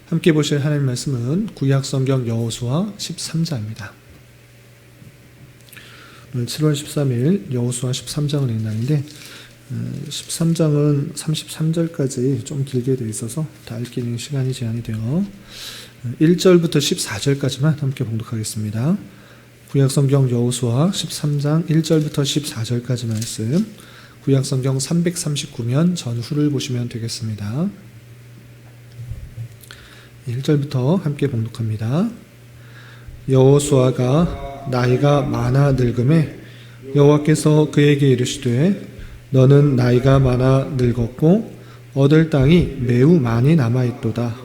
함께 보실 하나님 말씀은 구약성경 여호수아 13장입니다. 오늘 7월 13일 여호수아 13장을 읽는 날인데 13장은 33절까지 좀 길게 되어 있어서 다 읽기는 시간이 제한이 되어 1절부터 14절까지만 함께 봉독하겠습니다. 구약성경 여호수아 13장 1절부터 14절까지 말씀, 구약성경 339면 전후를 보시면 되겠습니다. 1절부터 함께 봉독합니다. 여호수아가 나이가 많아 늙음에 여호와께서 그에게 이르시되 너는 나이가 많아 늙었고 얻을 땅이 매우 많이 남아있도다.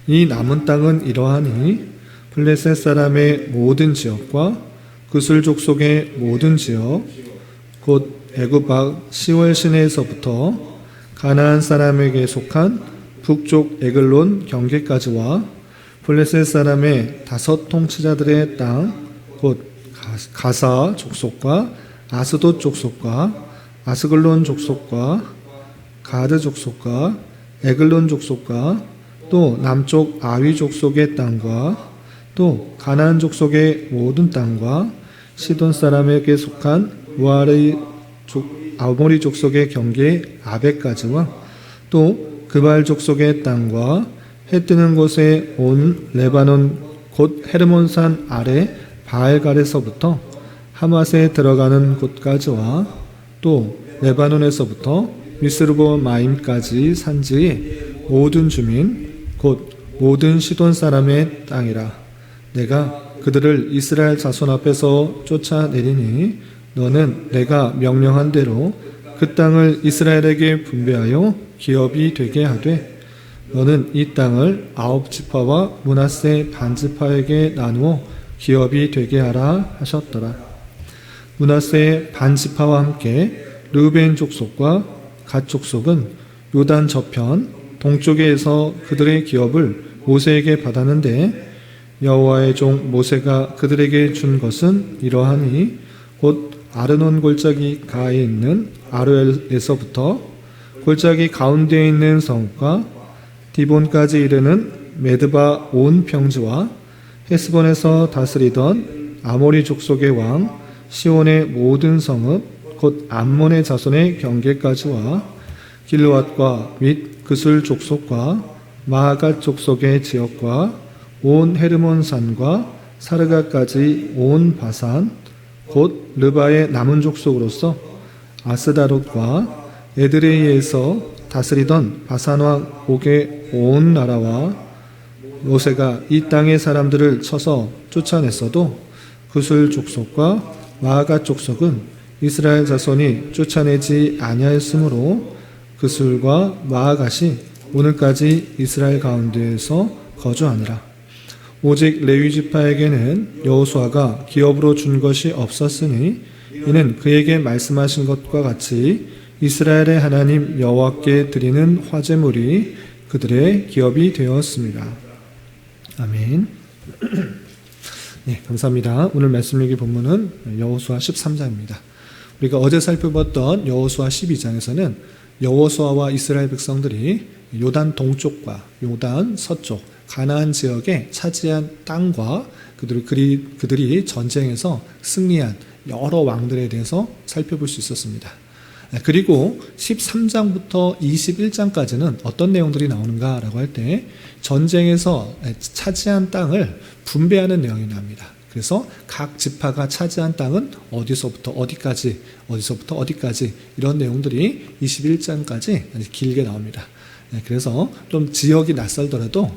이 남은 땅은 이러하니 블레셋 사람의 모든 지역과 그술 족속의 모든 지역 곧 애굽 밖 시월 시내에서부터 가나안 사람에게 속한 북쪽 에글론 경계까지와 블레셋 사람의 5 통치자들의 땅 곧 가사 족속과 아스돗 족속과 아스글론 족속과 가드 족속과 에글론 족속과 또 남쪽 아위 족속의 땅과 또 가나안 족속의 모든 땅과 시돈 사람에게 속한 아모리 족속의 경계 아벡까지와 또 그발 족속의 땅과 해 뜨는 곳에 온 레바논 곧 헤르몬산 아래 바알갈에서부터 하맛에 들어가는 곳까지와 또 레바논에서부터 미스르보마임까지 산지의 모든 주민 곧 모든 시돈 사람의 땅이라. 내가 그들을 이스라엘 자손 앞에서 쫓아내리니 너는 내가 명령한 대로 그 땅을 이스라엘에게 분배하여 기업이 되게 하되 너는 이 땅을 9지파와 므낫세 반지파에게 나누어 기업이 되게 하라 하셨더라. 므낫세의 반지파와 함께 르우벤 족속과 갓 족속은 요단 저편 동쪽에서 그들의 기업을 모세에게 받았는데 여호와의 종 모세가 그들에게 준 것은 이러하니 곧 아르논 골짜기 가에 있는 아로엘에서부터 골짜기 가운데에 있는 성과 디본까지 이르는 메드바 온 평지와 헤스본에서 다스리던 아모리 족속의 왕 시온의 모든 성읍 곧 암몬의 자손의 경계까지와 길르앗과 및 그술 족속과 마아갓 족속의 지역과 온 헤르몬 산과 사르가까지 온 바산 곧 르바의 남은 족속으로서 아스다롯과 에드레이에서 다스리던 바산왕 옥의 온 나라와 모세가 이 땅의 사람들을 쳐서 쫓아냈어도 그술 족속과 마아갓 족속은 이스라엘 자손이 쫓아내지 아니하였으므로 그술과 마아갓이 오늘까지 이스라엘 가운데에서 거주하니라. 오직 레위 지파에게는 여호수아가 기업으로 준 것이 없었으니 이는 그에게 말씀하신 것과 같이 이스라엘의 하나님 여호와께 드리는 화제물이 그들의 기업이 되었습니다. 아멘. 네, 감사합니다. 오늘 말씀 읽기 본문은 여호수아 13장입니다. 우리가 어제 살펴봤던 여호수아 12장에서는 여호수아와 이스라엘 백성들이 요단 동쪽과 요단 서쪽 가나안 지역에 차지한 땅과 그들이 전쟁에서 승리한 여러 왕들에 대해서 살펴볼 수 있었습니다. 그리고 13장부터 21장까지는 어떤 내용들이 나오는가라고 할 때 전쟁에서 차지한 땅을 분배하는 내용이 나옵니다. 그래서 각 지파가 차지한 땅은 어디서부터 어디까지 이런 내용들이 21장까지 길게 나옵니다. 그래서 좀 지역이 낯설더라도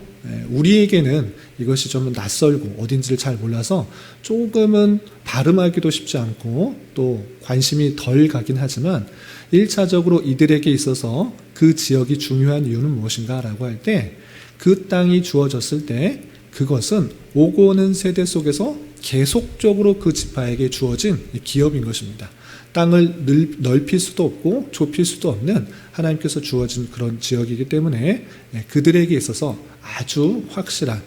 우리에게는 이것이 좀 낯설고 어딘지를 잘 몰라서 조금은 발음하기도 쉽지 않고 또 관심이 덜 가긴 하지만 1차적으로 이들에게 있어서 그 지역이 중요한 이유는 무엇인가 라고 할 때 그 땅이 주어졌을 때 그것은 오고 오는 세대 속에서 계속적으로 그 지파에게 주어진 기업인 것입니다. 땅을 넓힐 수도 없고 좁힐 수도 없는 하나님께서 주어진 그런 지역이기 때문에 그들에게 있어서 아주 확실한,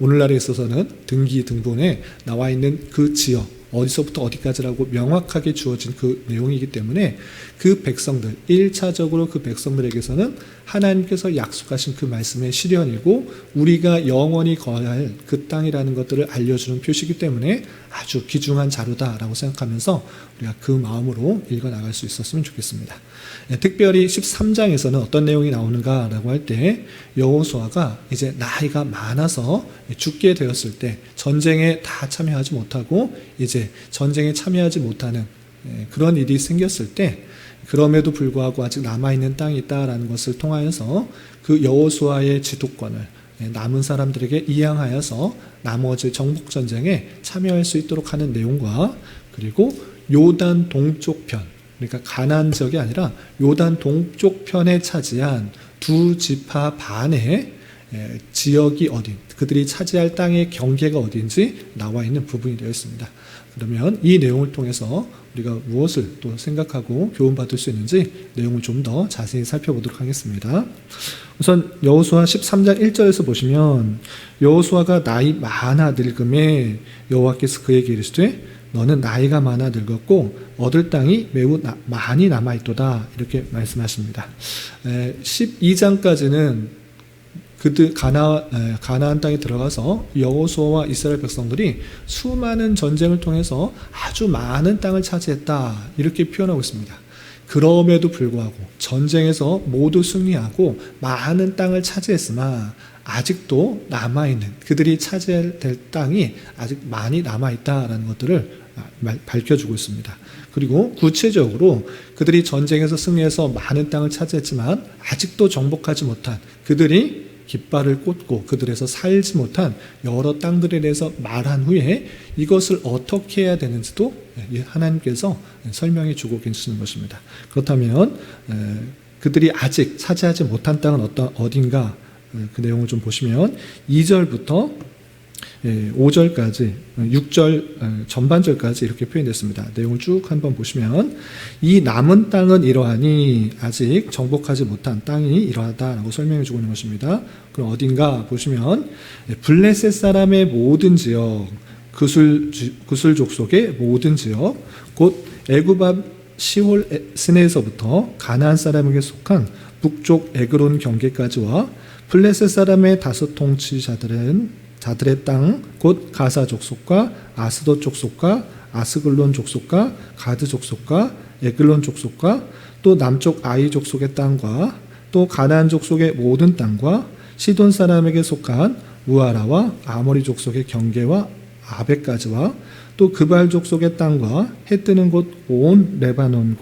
오늘날에 있어서는 등기 등본에 나와 있는 그 지역, 어디서부터 어디까지라고 명확하게 주어진 그 내용이기 때문에 그 백성들, 1차적으로 그 백성들에게서는 하나님께서 약속하신 그 말씀의 실현이고 우리가 영원히 거해야 할 그 땅이라는 것들을 알려주는 표시이기 때문에 아주 귀중한 자료다라고 생각하면서 우리가 그 마음으로 읽어나갈 수 있었으면 좋겠습니다. 특별히 13장에서는 어떤 내용이 나오는가라고 할 때 여호수아가 이제 나이가 많아서 죽게 되었을 때 전쟁에 다 참여하지 못하고 이제 전쟁에 참여하지 못하는 그런 일이 생겼을 때 그럼에도 불구하고 아직 남아있는 땅이 있다라는 것을 통하여서 그 여호수아의 지도권을 남은 사람들에게 이양하여서 나머지 정복전쟁에 참여할 수 있도록 하는 내용과 그리고 요단 동쪽 편, 그러니까 가나안 지역이 아니라 요단 동쪽 편에 차지한 두 지파 반의 지역이 어딘, 그들이 차지할 땅의 경계가 어딘지 나와 있는 부분이 되어 있습니다. 그러면 이 내용을 통해서 우리가 무엇을 또 생각하고 교훈받을 수 있는지 내용을 좀 더 자세히 살펴보도록 하겠습니다. 우선 여호수아 13장 1절에서 보시면 여호수아가 나이 많아 늙음에 여호와께서 그에게 이르시되 너는 나이가 많아 늙었고 얻을 땅이 매우 많이 남아있도다 이렇게 말씀하십니다. 12장까지는 그들 가나안 땅에 들어가서 여호수아와 이스라엘 백성들이 수많은 전쟁을 통해서 아주 많은 땅을 차지했다 이렇게 표현하고 있습니다. 그럼에도 불구하고 전쟁에서 모두 승리하고 많은 땅을 차지했으나 아직도 남아있는 그들이 차지해야 될 땅이 아직 많이 남아있다라는 것들을 밝혀주고 있습니다. 그리고 구체적으로 그들이 전쟁에서 승리해서 많은 땅을 차지했지만 아직도 정복하지 못한 그들이 깃발을 꽂고 그들에서 살지 못한 여러 땅들에 대해서 말한 후에 이것을 어떻게 해야 되는지도 하나님께서 설명해 주고 계시는 것입니다. 그렇다면 그들이 아직 차지하지 못한 땅은 어딘가 그 내용을 좀 보시면 2절부터 5절까지 6절 전반절까지 이렇게 표현됐습니다. 내용을 쭉 한번 보시면 이 남은 땅은 이러하니 아직 정복하지 못한 땅이 이러하다라고 설명해 주고 있는 것입니다. 그럼 어딘가 보시면 블레셋 사람의 모든 지역 구슬 족속의 모든 지역 곧 애굽 앞 시홀 스네에서부터 가나안 사람에게 속한 북쪽 에그론 경계까지와 블레셋 사람의 다섯 통치자들의 땅, 곧 가사 족속과 아스돗 족속과 아스글론 족속과 가드 족속과 에글론 족속과 또 남쪽 아이 족속의 땅과 또 가나안 족속의 모든 땅과 시돈 사람에게 속한 무아라와 아모리 족속의 경계와 아베까지와 또 그발 족속의 땅과 해 뜨는 곳 온 레바논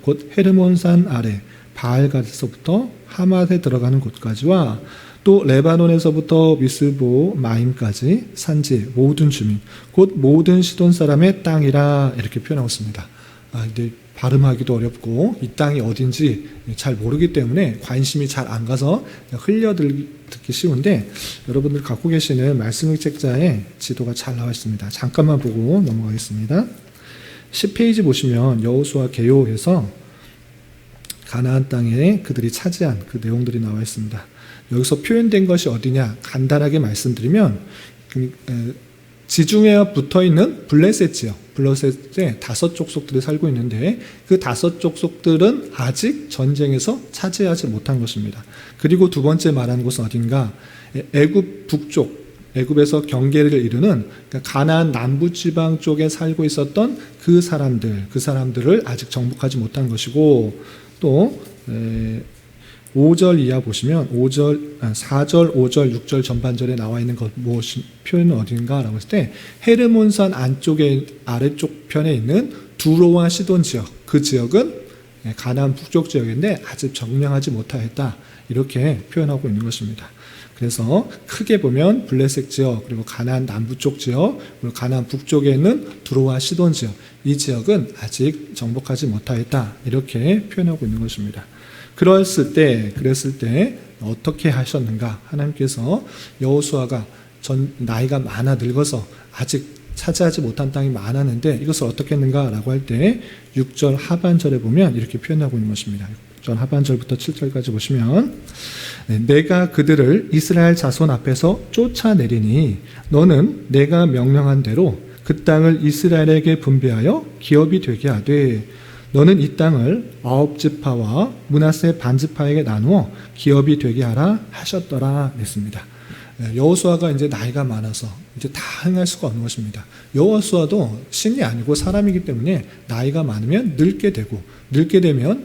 곧 헤르몬산 아래 바알갓에서부터 하맛에 들어가는 곳까지와 또 레바논에서부터 미스보 마임까지 산지 모든 주민 곧 모든 시돈 사람의 땅이라 이렇게 표현하고 있습니다. 근데 발음하기도 어렵고 이 땅이 어딘지 잘 모르기 때문에 관심이 잘 안 가서 흘려듣기 쉬운데 여러분들 갖고 계시는 말씀의 책자에 지도가 잘 나와 있습니다. 잠깐만 보고 넘어가겠습니다. 10페이지 보시면 여호수아 계요에서 가나안 땅에 그들이 차지한 그 내용들이 나와 있습니다. 여기서 표현된 것이 어디냐 간단하게 말씀드리면 지중해와 붙어있는 블레셋 지역, 블레셋에 다섯 족속들이 살고 있는데 그 다섯 족속들은 아직 전쟁에서 차지하지 못한 것입니다. 그리고 두 번째 말하는 곳은 어딘가 애굽 북쪽, 애굽에서 경계를 이루는 가나안 남부지방 쪽에 살고 있었던 그 사람들을 아직 정복하지 못한 것이고 또 5절 이하 보시면 4절, 5절, 6절 전반절에 나와 있는 것 무엇이 표현은 어딘가라고 했을 때 헤르몬산 안쪽에 아래쪽 편에 있는 두로와 시돈 지역 그 지역은 가나안 북쪽 지역인데 아직 점령하지 못하였다 이렇게 표현하고 있는 것입니다. 그래서 크게 보면 블레셋 지역 그리고 가나안 남부쪽 지역 그리고 가나안 북쪽에 있는 두로와 시돈 지역 이 지역은 아직 정복하지 못하였다 이렇게 표현하고 있는 것입니다. 그랬을 때 어떻게 하셨는가? 하나님께서 여호수아가 나이가 많아 늙어서 아직 차지하지 못한 땅이 많았는데 이것을 어떻게 했는가라고 할 때 6절 하반절에 보면 이렇게 표현하고 있는 것입니다. 6절 하반절부터 7절까지 보시면 내가 그들을 이스라엘 자손 앞에서 쫓아내리니 너는 내가 명령한 대로 그 땅을 이스라엘에게 분배하여 기업이 되게 하되 너는 이 땅을 9지파와 므낫세 반지파에게 나누어 기업이 되게 하라 하셨더라 했습니다. 여호수아가 이제 나이가 많아서 이제 다 행할 수가 없는 것입니다. 여호수아도 신이 아니고 사람이기 때문에 나이가 많으면 늙게 되고, 늙게 되면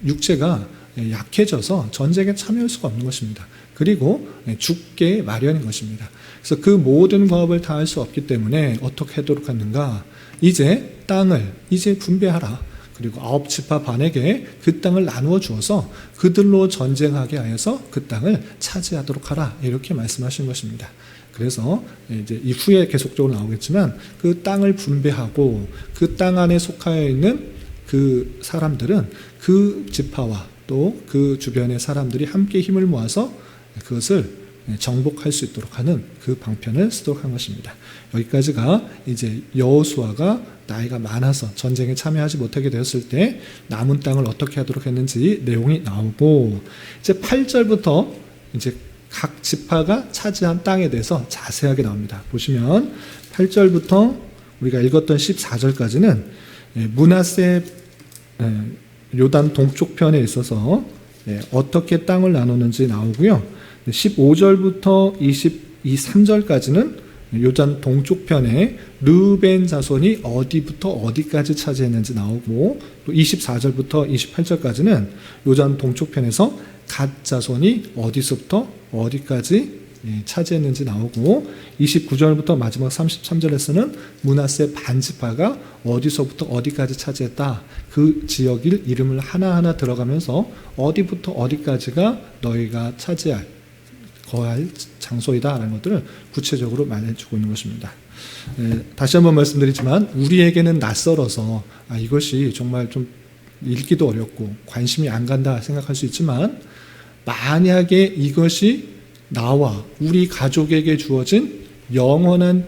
육체가 약해져서 전쟁에 참여할 수가 없는 것입니다. 그리고 죽게 마련인 것입니다. 그래서 그 모든 과업을 다 할 수 없기 때문에 어떻게 하도록 하는가? 이제 땅을 이제 분배하라. 그리고 9지파 반에게 그 땅을 나누어 주어서 그들로 전쟁하게 하여서 그 땅을 차지하도록 하라. 이렇게 말씀하신 것입니다. 그래서 이제 이후에 계속적으로 나오겠지만 그 땅을 분배하고 그 땅 안에 속하여 있는 그 사람들은 그 지파와 또 그 주변의 사람들이 함께 힘을 모아서 그것을 정복할 수 있도록 하는 그 방편을 쓰도록 한 것입니다. 여기까지가 이제 여호수아가 나이가 많아서 전쟁에 참여하지 못하게 되었을 때 남은 땅을 어떻게 하도록 했는지 내용이 나오고, 이제 8절부터 이제 각 지파가 차지한 땅에 대해서 자세하게 나옵니다. 보시면 8절부터 우리가 읽었던 14절까지는 므낫세 요단 동쪽 편에 있어서 어떻게 땅을 나누는지 나오고요. 15절부터 23절까지는 요단 동쪽 편에 르벤 자손이 어디부터 어디까지 차지했는지 나오고, 또 24절부터 28절까지는 요단 동쪽 편에서 갓 자손이 어디서부터 어디까지 차지했는지 나오고, 29절부터 마지막 33절에서는 므낫세 반지파가 어디서부터 어디까지 차지했다. 그 지역일 이름을 하나하나 들어가면서 어디부터 어디까지가 너희가 차지할 거할 장소이다라는 것들을 구체적으로 말해주고 있는 것입니다. 다시 한번 말씀드리지만 우리에게는 낯설어서 이것이 정말 좀 읽기도 어렵고 관심이 안 간다 생각할 수 있지만, 만약에 이것이 나와 우리 가족에게 주어진 영원한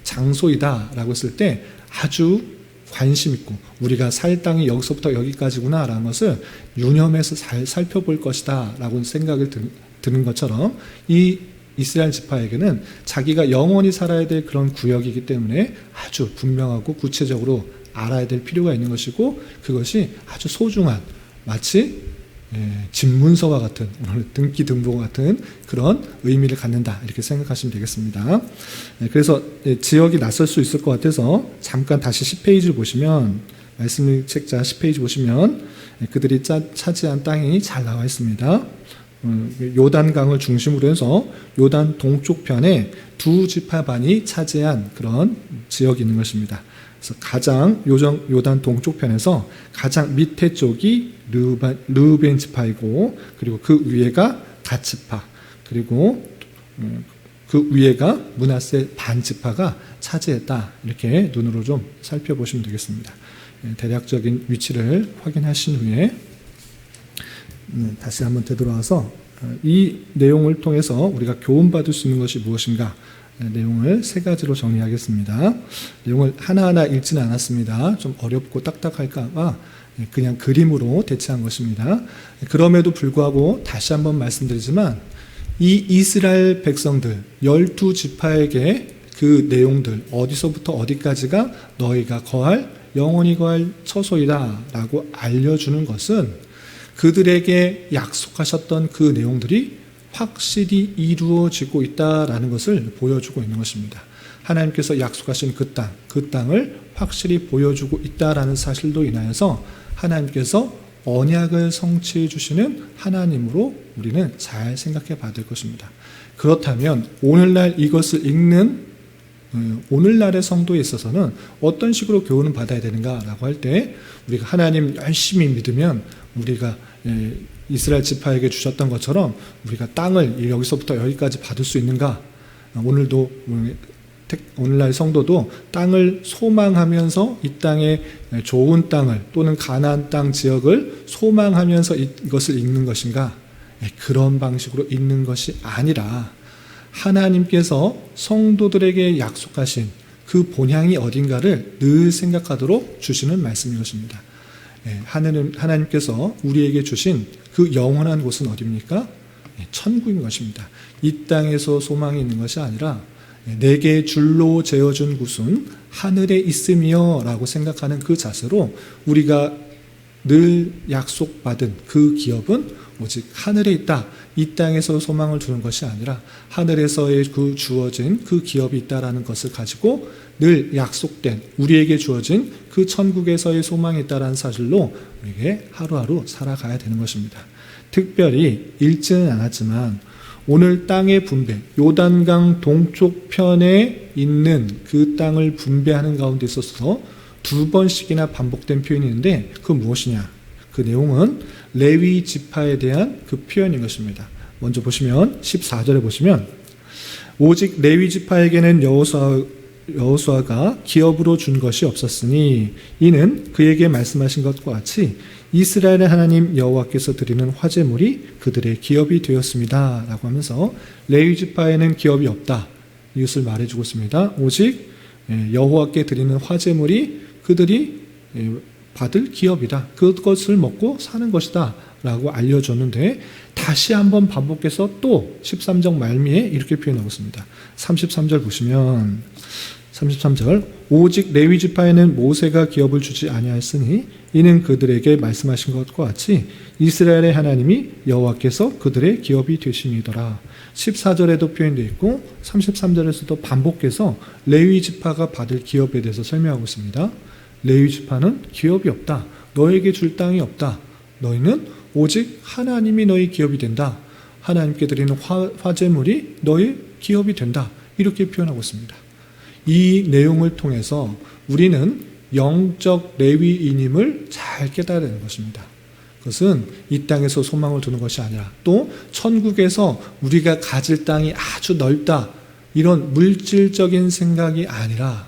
장소이다라고 했을 때 아주 관심 있고 우리가 살 땅이 여기서부터 여기까지구나 라는 것을 유념해서 잘 살펴볼 것이다 라고 생각을 드는 것처럼, 이 이스라엘 지파에게는 자기가 영원히 살아야 될 그런 구역이기 때문에 아주 분명하고 구체적으로 알아야 될 필요가 있는 것이고, 그것이 아주 소중한, 마치 집문서와 같은, 등기등본 같은 그런 의미를 갖는다, 이렇게 생각하시면 되겠습니다. 그래서 지역이 낯설 수 있을 것 같아서 잠깐 다시 10페이지를 보시면, 말씀 책자 10페이지 보시면 그들이 차지한 땅이 잘 나와 있습니다. 요단강을 중심으로 해서 요단 동쪽 편에 2지파 반이 차지한 그런 지역이 있는 것입니다. 그래서 가장 요단 동쪽 편에서 가장 밑에 쪽이 르벤 지파이고, 그리고 그 위에가 갓 지파, 그리고 그 위에가 므낫세 반 지파가 차지했다. 이렇게 눈으로 좀 살펴보시면 되겠습니다. 대략적인 위치를 확인하신 후에 다시 한번 되돌아와서 이 내용을 통해서 우리가 교훈받을 수 있는 것이 무엇인가, 내용을 3가지로 정리하겠습니다. 내용을 하나하나 읽지는 않았습니다. 좀 어렵고 딱딱할까 봐 그냥 그림으로 대체한 것입니다. 그럼에도 불구하고 다시 한번 말씀드리지만 이 이스라엘 백성들 12지파에게 그 내용들, 어디서부터 어디까지가 너희가 영원히 거할 처소이다 라고 알려주는 것은 그들에게 약속하셨던 그 내용들이 확실히 이루어지고 있다라는 것을 보여주고 있는 것입니다. 하나님께서 약속하신 그 땅을 확실히 보여주고 있다라는 사실로 인하여서 하나님께서 언약을 성취해 주시는 하나님으로 우리는 잘 생각해 봐야 될 것입니다. 그렇다면 오늘날 이것을 읽는 오늘날의 성도에 있어서는 어떤 식으로 교훈을 받아야 되는가라고 할 때, 우리가 하나님 열심히 믿으면 우리가 이스라엘 지파에게 주셨던 것처럼 우리가 땅을 여기서부터 여기까지 받을 수 있는가? 오늘날 성도도 땅을 소망하면서 이 땅에 좋은 땅을, 또는 가나안 땅 지역을 소망하면서 이것을 읽는 것인가? 그런 방식으로 읽는 것이 아니라 하나님께서 성도들에게 약속하신 그 본향이 어딘가를 늘 생각하도록 주시는 말씀인 것입니다. 하나님께서 우리에게 주신 그 영원한 곳은 어디입니까? 천국인 것입니다. 이 땅에서 소망이 있는 것이 아니라 내게 줄로 재어준 구순 하늘에 있으며 라고 생각하는 그 자세로 우리가 늘 약속받은 그 기업은 오직 하늘에 있다. 이 땅에서 소망을 두는 것이 아니라 하늘에서의 그 주어진 그 기업이 있다라는 것을 가지고 늘 약속된 우리에게 주어진 그 천국에서의 소망이 있다라는 사실로 우리에게 하루하루 살아가야 되는 것입니다. 특별히 읽지는 않았지만 오늘 땅의 분배, 요단강 동쪽 편에 있는 그 땅을 분배하는 가운데 있어서 2번씩이나 반복된 표현이 있는데 그 무엇이냐? 그 내용은 레위 지파에 대한 그 표현인 것입니다. 먼저 보시면 14절에 보시면 오직 레위 지파에게는 여호수아가 기업으로 준 것이 없었으니 이는 그에게 말씀하신 것과 같이 이스라엘의 하나님 여호와께서 드리는 화제물이 그들의 기업이 되었습니다. 라고 하면서 레위 지파에는 기업이 없다. 이것을 말해주고 있습니다. 오직 여호와께 드리는 화제물이 그들이 받을 기업이다. 그것을 먹고 사는 것이다. 라고 알려줬는데 다시 한번 반복해서 또 13장 말미에 이렇게 표현하고 있습니다. 33절 보시면 33절 오직 레위 지파에는 모세가 기업을 주지 아니하였으니 이는 그들에게 말씀하신 것과 같이 이스라엘의 하나님이 여호와께서 그들의 기업이 되심이더라. 14절에도 표현되어 있고 33절에서도 반복해서 레위 지파가 받을 기업에 대해서 설명하고 있습니다. 레위 지파는 기업이 없다. 너에게 줄 땅이 없다. 너희는 오직 하나님이 너희 기업이 된다. 하나님께 드리는 화제물이 너희 기업이 된다. 이렇게 표현하고 있습니다. 이 내용을 통해서 우리는 영적 레위인임을 잘 깨달아야 하는 것입니다. 그것은 이 땅에서 소망을 두는 것이 아니라 또 천국에서 우리가 가질 땅이 아주 넓다. 이런 물질적인 생각이 아니라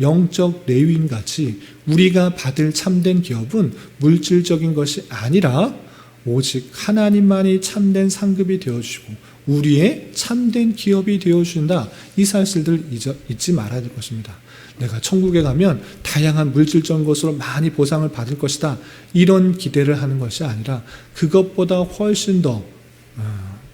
영적 레위인같이 우리가 받을 참된 기업은 물질적인 것이 아니라 오직 하나님만이 참된 상급이 되어주시고 우리의 참된 기업이 되어주신다. 이 사실들을 잊지 말아야 될 것입니다. 내가 천국에 가면 다양한 물질적인 것으로 많이 보상을 받을 것이다. 이런 기대를 하는 것이 아니라 그것보다 훨씬 더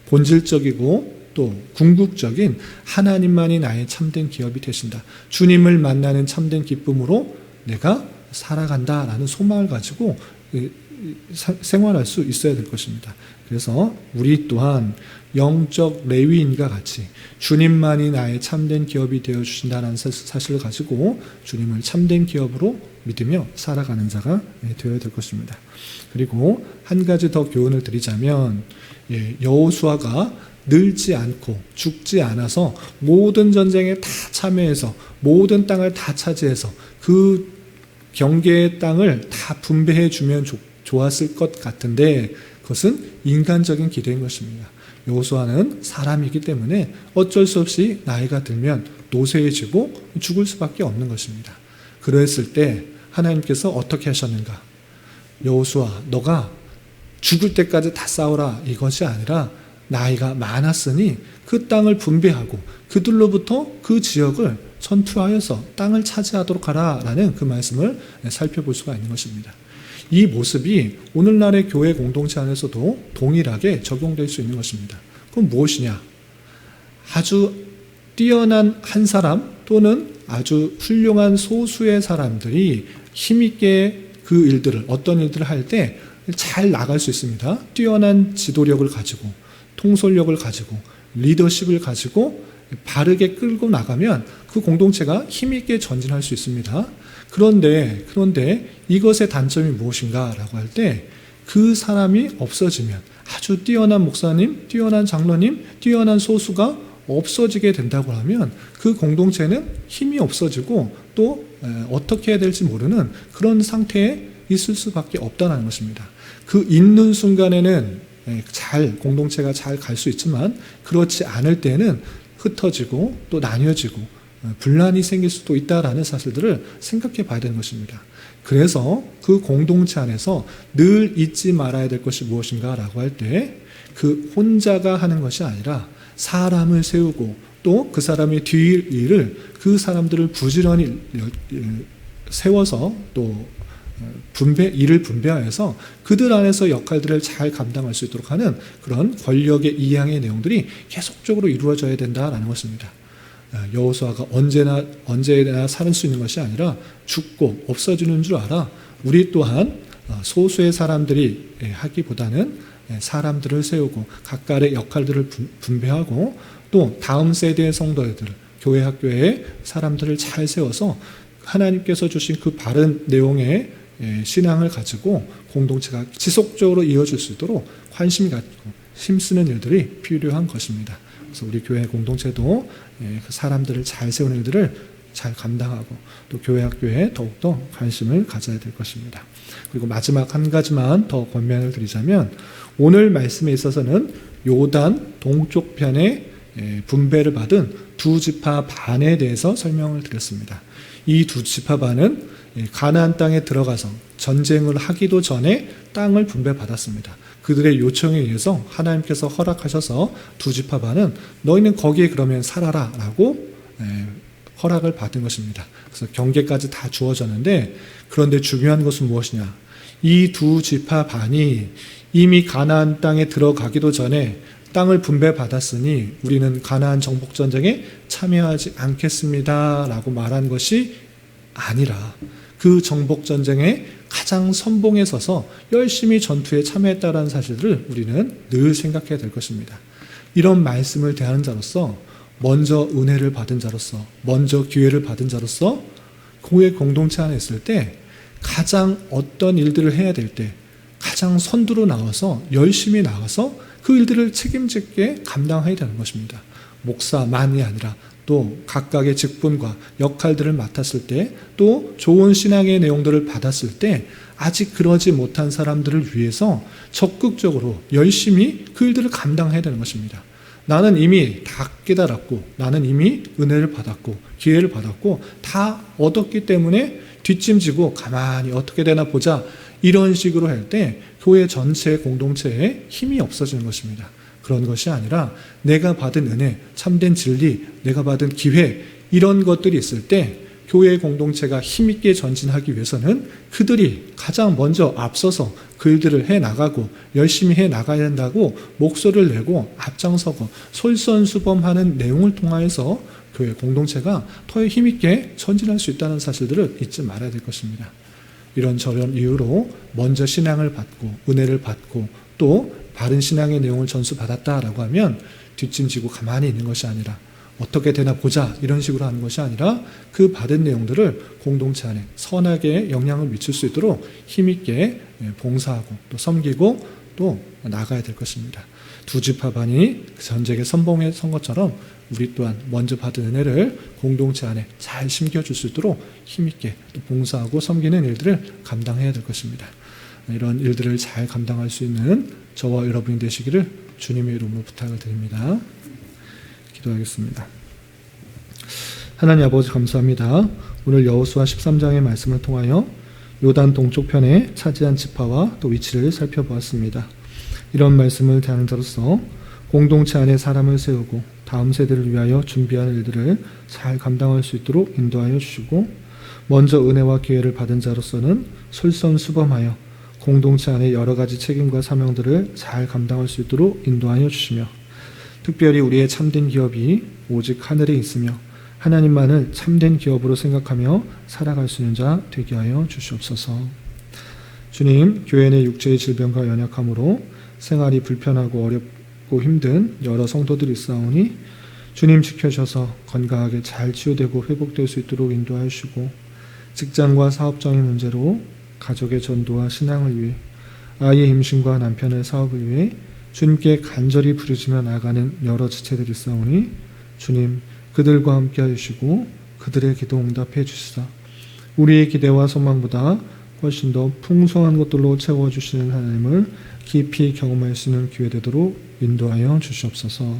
본질적이고 또 궁극적인 하나님만이 나의 참된 기업이 되신다. 주님을 만나는 참된 기쁨으로 내가 살아간다라는 소망을 가지고 생활할 수 있어야 될 것입니다. 그래서 우리 또한 영적 레위인과 같이 주님만이 나의 참된 기업이 되어주신다는 사실을 가지고 주님을 참된 기업으로 믿으며 살아가는 자가 되어야 될 것입니다. 그리고 한 가지 더 교훈을 드리자면 여호수아가 늙지 않고 죽지 않아서 모든 전쟁에 다 참여해서 모든 땅을 다 차지해서 그 경계의 땅을 다 분배해 주면 좋았을 것 같은데 그것은 인간적인 기대인 것입니다. 여호수아는 사람이기 때문에 어쩔 수 없이 나이가 들면 노쇠해지고 죽을 수밖에 없는 것입니다. 그랬을 때 하나님께서 어떻게 하셨는가? 여호수아, 너가 죽을 때까지 다 싸우라 이것이 아니라 나이가 많았으니 그 땅을 분배하고 그들로부터 그 지역을 전투하여서 땅을 차지하도록 하라라는 그 말씀을 살펴볼 수가 있는 것입니다. 이 모습이 오늘날의 교회 공동체 안에서도 동일하게 적용될 수 있는 것입니다. 그럼 무엇이냐? 아주 뛰어난 한 사람 또는 아주 훌륭한 소수의 사람들이 힘있게 그 일들을 어떤 일들을 할 때 잘 나갈 수 있습니다. 뛰어난 지도력을 가지고 통솔력을 가지고 리더십을 가지고 바르게 끌고 나가면 그 공동체가 힘있게 전진할 수 있습니다. 그런데 이것의 단점이 무엇인가라고 할 때 그 사람이 없어지면 아주 뛰어난 목사님, 뛰어난 장로님, 뛰어난 소수가 없어지게 된다고 하면 그 공동체는 힘이 없어지고 또 어떻게 해야 될지 모르는 그런 상태에 있을 수밖에 없다는 것입니다. 그 있는 순간에는 공동체가 잘 갈 수 있지만 그렇지 않을 때는 흩어지고 또 나뉘어지고 분란이 생길 수도 있다라는 사실들을 생각해 봐야 되는 것입니다. 그래서 그 공동체 안에서 늘 잊지 말아야 될 것이 무엇인가라고 할 때 그 혼자가 하는 것이 아니라 사람을 세우고 또 그 사람의 뒤일 일을 그 사람들을 부지런히 세워서 또 일을 분배하여서 그들 안에서 역할들을 잘 감당할 수 있도록 하는 그런 권력의 이양의 내용들이 계속적으로 이루어져야 된다라는 것입니다. 여호수아가 언제나 살 수 있는 것이 아니라 죽고 없어지는 줄 알아. 우리 또한 소수의 사람들이 하기보다는 사람들을 세우고 각각의 역할들을 분배하고 또 다음 세대의 성도들, 교회 학교의 사람들을 잘 세워서 하나님께서 주신 그 바른 내용의 신앙을 가지고 공동체가 지속적으로 이어질 수 있도록 관심 갖고 힘쓰는 일들이 필요한 것입니다. 그래서 우리 교회 공동체도 그 사람들을 잘 세우는 일들을 잘 감당하고 또 교회 학교에 더욱더 관심을 가져야 될 것입니다. 그리고 마지막 한 가지만 더 권면을 드리자면 오늘 말씀에 있어서는 요단 동쪽 편에 분배를 받은 두 지파 반에 대해서 설명을 드렸습니다. 이 두 지파 반은 가나안 땅에 들어가서 전쟁을 하기도 전에 땅을 분배받았습니다. 그들의 요청에 의해서 하나님께서 허락하셔서 두 지파 반은 너희는 거기에 그러면 살아라 라고 허락을 받은 것입니다. 그래서 경계까지 다 주어졌는데 그런데 중요한 것은 무엇이냐? 이 두 지파 반이 이미 가나안 땅에 들어가기도 전에 땅을 분배받았으니 우리는 가나안 정복전쟁에 참여하지 않겠습니다 라고 말한 것이 아니라 그 정복전쟁에 가장 선봉에 서서 열심히 전투에 참여했다는 사실을 우리는 늘 생각해야 될 것입니다. 이런 말씀을 대하는 자로서 먼저 은혜를 받은 자로서 먼저 기회를 받은 자로서 교회 공동체 안에 있을 때 가장 어떤 일들을 해야 될 때 가장 선두로 나와서 열심히 나가서 그 일들을 책임지게 감당해야 되는 것입니다. 목사만이 아니라 또 각각의 직분과 역할들을 맡았을 때 또 좋은 신앙의 내용들을 받았을 때 아직 그러지 못한 사람들을 위해서 적극적으로 열심히 그 일들을 감당해야 되는 것입니다. 나는 이미 다 깨달았고 나는 이미 은혜를 받았고 기회를 받았고 다 얻었기 때문에 뒷짐지고 가만히 어떻게 되나 보자 이런 식으로 할 때 교회 전체 공동체에 힘이 없어지는 것입니다. 그런 것이 아니라 내가 받은 은혜, 참된 진리, 내가 받은 기회 이런 것들이 있을 때 교회 공동체가 힘있게 전진하기 위해서는 그들이 가장 먼저 앞서서 그 일들을 해나가고 열심히 해나가야 된다고 목소리를 내고 앞장서고 솔선수범하는 내용을 통하여서 교회 공동체가 더 힘있게 전진할 수 있다는 사실들을 잊지 말아야 될 것입니다. 이런저런 이유로 먼저 신앙을 받고 은혜를 받고 또 바른 신앙의 내용을 전수받았다라고 하면 뒷짐지고 가만히 있는 것이 아니라 어떻게 되나 보자 이런 식으로 하는 것이 아니라 그 받은 내용들을 공동체 안에 선하게 영향을 미칠 수 있도록 힘있게 봉사하고 또 섬기고 또 나가야 될 것입니다. 두 지파 반이 전쟁의 선봉에 선 것처럼 우리 또한 먼저 받은 은혜를 공동체 안에 잘 심겨줄 수 있도록 힘있게 또 봉사하고 섬기는 일들을 감당해야 될 것입니다. 이런 일들을 잘 감당할 수 있는 저와 여러분이 되시기를 주님의 이름으로 부탁을 드립니다. 기도하겠습니다. 하나님 아버지 감사합니다. 오늘 여호수아 13장의 말씀을 통하여 요단 동쪽편에 차지한 지파와 또 위치를 살펴보았습니다. 이런 말씀을 대하는 자로서 공동체 안에 사람을 세우고 다음 세대를 위하여 준비하는 일들을 잘 감당할 수 있도록 인도하여 주시고 먼저 은혜와 기회를 받은 자로서는 솔선수범하여 공동체 안에 여러 가지 책임과 사명들을 잘 감당할 수 있도록 인도하여 주시며 특별히 우리의 참된 기업이 오직 하늘에 있으며 하나님만을 참된 기업으로 생각하며 살아갈 수 있는 자 되게 하여 주시옵소서. 주님, 교회 내 육체의 질병과 연약함으로 생활이 불편하고 어렵고 힘든 여러 성도들이 있사오니 주님 지켜주셔서 건강하게 잘 치유되고 회복될 수 있도록 인도하여 주시고 직장과 사업적인 문제로 가족의 전도와 신앙을 위해 아이의 임신과 남편의 사업을 위해 주님께 간절히 부르짖며 나아가는 여러 지체들이 있사오니 주님 그들과 함께 하시고 그들의 기도 응답해 주시사 우리의 기대와 소망보다 훨씬 더 풍성한 것들로 채워주시는 하나님을 깊이 경험할 수 있는 기회 되도록 인도하여 주시옵소서.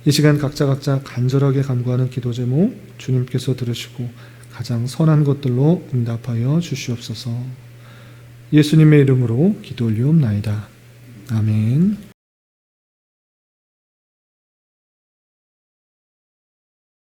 이 시간 각자 간절하게 간구하는 기도 제목 주님께서 들으시고 가장 선한 것들로 응답하여 주시옵소서. 예수님의 이름으로 기도 올리옵나이다. 아멘.